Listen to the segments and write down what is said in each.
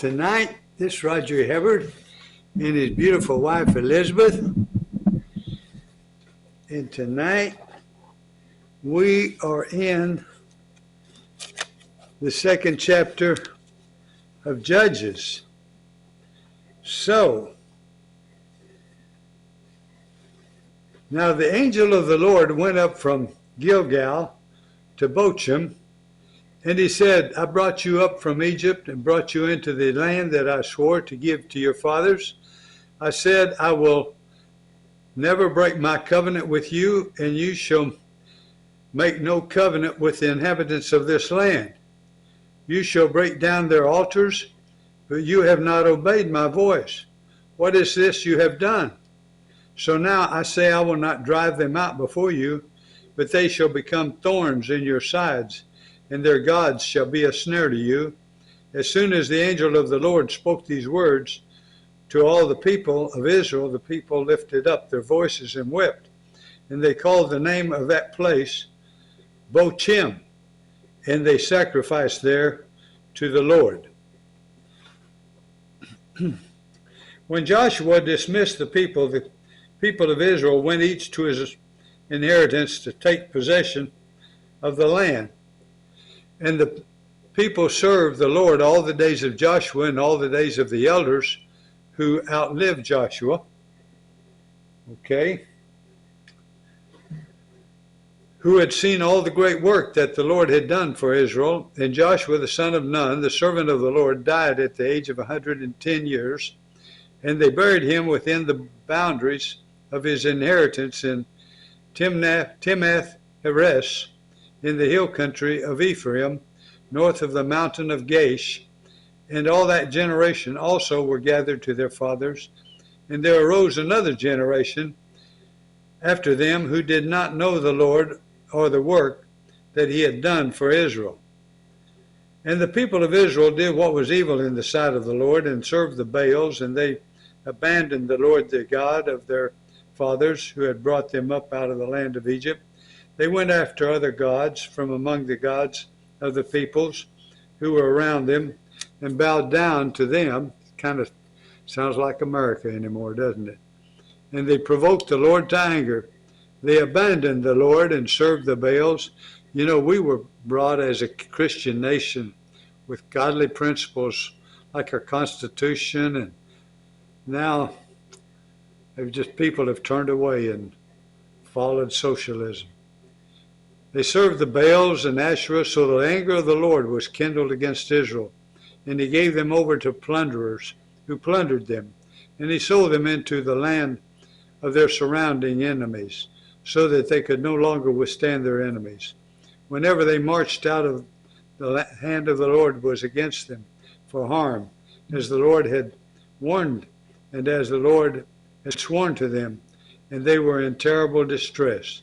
Tonight, this Roger Hibbard and his beautiful wife Elizabeth. And tonight, we are in the second chapter of Judges. So, now the angel of the Lord went up from Gilgal to Bochim, and he said, I brought you up from Egypt and brought you into the land that I swore to give to your fathers. I said, I will never break my covenant with you, and you shall make no covenant with the inhabitants of this land. You shall break down their altars, but you have not obeyed my voice. What is this you have done? So now I say, I will not drive them out before you, but they shall become thorns in your sides, and their gods shall be a snare to you. As soon as the angel of the Lord spoke these words to all the people of Israel, the people lifted up their voices and wept. And they called the name of that place Bochim, and they sacrificed there to the Lord. When Joshua dismissed the people of Israel went each to his inheritance to take possession of the land. And the people served the Lord all the days of Joshua and all the days of the elders who outlived Joshua. Okay. Who had seen all the great work that the Lord had done for Israel. And Joshua the son of Nun, the servant of the Lord, died at the age of 110 years. And they buried him within the boundaries of his inheritance in Timnath-Heres, in the hill country of Ephraim, north of the mountain of Gaish. And all that generation also were gathered to their fathers. And there arose another generation after them who did not know the Lord or the work that he had done for Israel. And the people of Israel did what was evil in the sight of the Lord and served the Baals, and they abandoned the Lord, the God of their fathers, who had brought them up out of the land of Egypt. They went after other gods from among the gods of the peoples who were around them and bowed down to them. Kind of sounds like America anymore, doesn't it? And they provoked the Lord to anger. They abandoned the Lord and served the Baals. You know, we were brought as a Christian nation with godly principles like our Constitution, and now people have turned away and followed socialism. They served the Baals and Asherah, so the anger of the Lord was kindled against Israel, and he gave them over to plunderers who plundered them, and he sold them into the land of their surrounding enemies, so that they could no longer withstand their enemies. Whenever they marched out, of the hand of the Lord was against them for harm, as the Lord had warned, and as the Lord had sworn to them, and they were in terrible distress.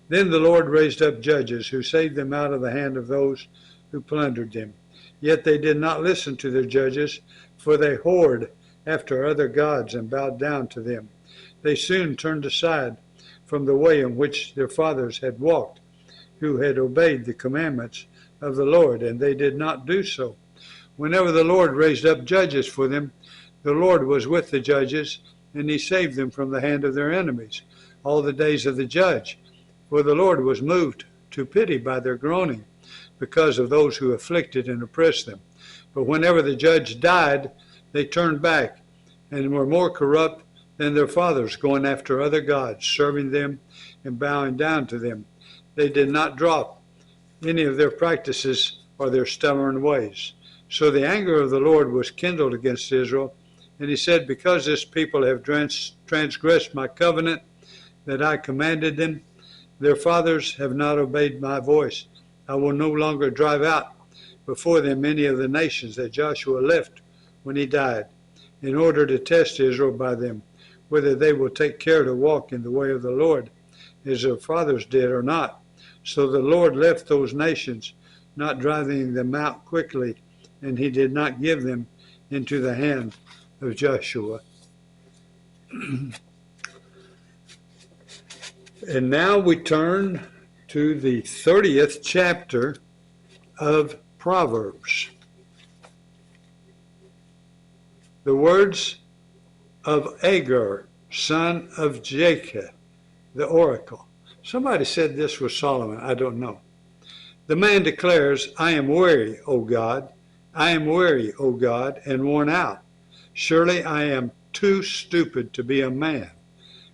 Then the Lord raised up judges who saved them out of the hand of those who plundered them. Yet they did not listen to their judges, for they whored after other gods and bowed down to them. They soon turned aside from the way in which their fathers had walked, who had obeyed the commandments of the Lord, and they did not do so. Whenever the Lord raised up judges for them, the Lord was with the judges, and he saved them from the hand of their enemies all the days of the judge. For the Lord was moved to pity by their groaning, because of those who afflicted and oppressed them. But whenever the judge died, they turned back and were more corrupt than their fathers, going after other gods, serving them and bowing down to them. They did not drop any of their practices or their stubborn ways. So the anger of the Lord was kindled against Israel, and he said, because this people have transgressed my covenant that I commanded them, their fathers have not obeyed my voice. I will no longer drive out before them any of the nations that Joshua left when he died, in order to test Israel by them, whether they will take care to walk in the way of the Lord, as their fathers did or not. So the Lord left those nations, not driving them out quickly, and he did not give them into the hand of Joshua. And now we turn to the 30th chapter of Proverbs. The words of Agur, son of Jacob, the oracle. Somebody said this was Solomon. I don't know. The man declares, I am weary, O God. I am weary, O God, and worn out. Surely I am too stupid to be a man.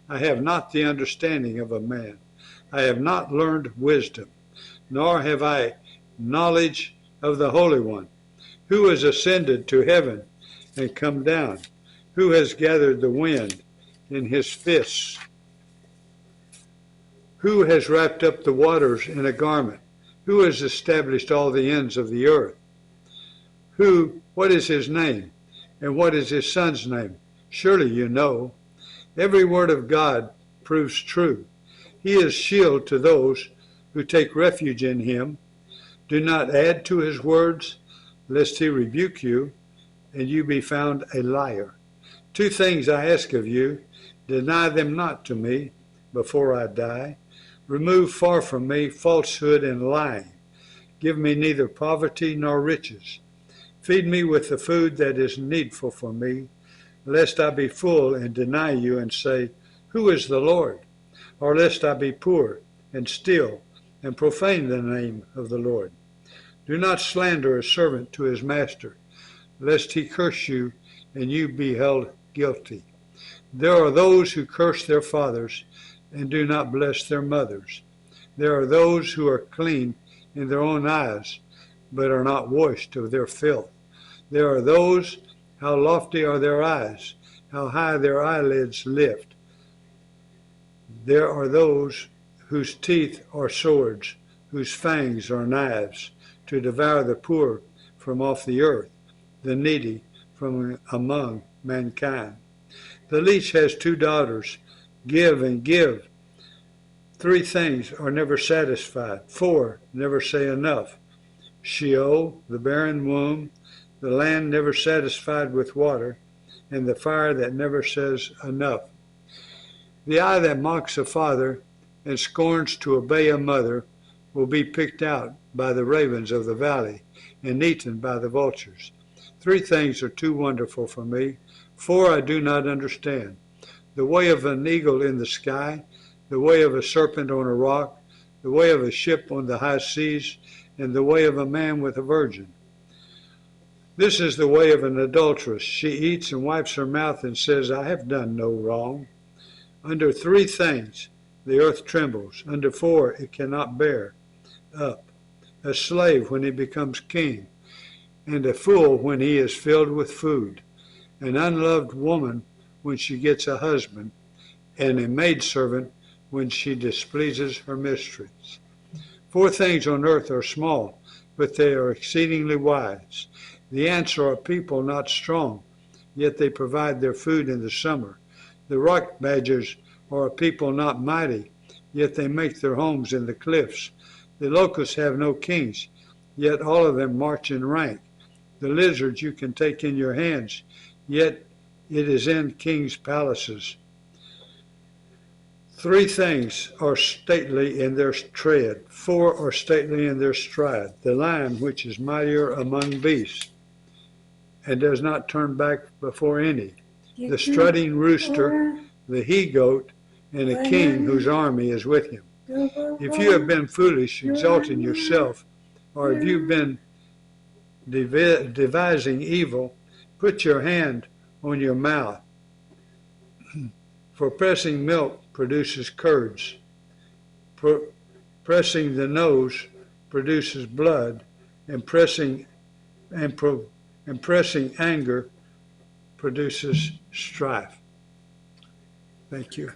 I have not the understanding of a man. I have not learned wisdom, nor have I knowledge of the Holy One. Who has ascended to heaven and come down? Who has gathered the wind in his fists? Who has wrapped up the waters in a garment? Who has established all the ends of the earth? What is his name? And what is his son's name? Surely you know. Every word of God proves true. He is shield to those who take refuge in him. Do not add to his words, lest he rebuke you, and you be found a liar. 2 things I ask of you, deny them not to me before I die. Remove far from me falsehood and lying. Give me neither poverty nor riches. Feed me with the food that is needful for me, lest I be full and deny you and say, Who is the Lord? Or lest I be poor and steal and profane the name of the Lord. Do not slander a servant to his master, lest he curse you and you be held guilty. There are those who curse their fathers and do not bless their mothers. There are those who are clean in their own eyes, but are not washed of their filth. There are those, how lofty are their eyes, how high their eyelids lift. There are those whose teeth are swords, whose fangs are knives, to devour the poor from off the earth, the needy from among mankind. The leech has 2 daughters. Give and give. 3 things are never satisfied. 4 never say enough. Sheol, the barren womb, the land never satisfied with water, and the fire that never says enough. The eye that mocks a father and scorns to obey a mother will be picked out by the ravens of the valley and eaten by the vultures. 3 things are too wonderful for me. 4 I do not understand. The way of an eagle in the sky, the way of a serpent on a rock, the way of a ship on the high seas, and the way of a man with a virgin. This is the way of an adulteress. She eats and wipes her mouth and says, I have done no wrong. Under 3 things the earth trembles. Under 4 it cannot bear up. A slave when he becomes king, and a fool when he is filled with food. An unloved woman when she gets a husband, and a maidservant when she displeases her mistress. 4 things on earth are small, but they are exceedingly wise. The ants are a people not strong, yet they provide their food in the summer. The rock badgers are a people not mighty, yet they make their homes in the cliffs. The locusts have no kings, yet all of them march in rank. The lizards you can take in your hands, yet it is in kings' palaces. 3 things are stately in their tread, 4 are stately in their stride. The lion, which is mightier among beasts, and does not turn back before any. The strutting rooster, the he-goat, and a king whose army is with him. If you have been foolish, exalting yourself, or if you've been devising evil, put your hand on your mouth. For pressing milk produces curds. Pressing the nose produces blood, and pressing anger produces strife. Thank you.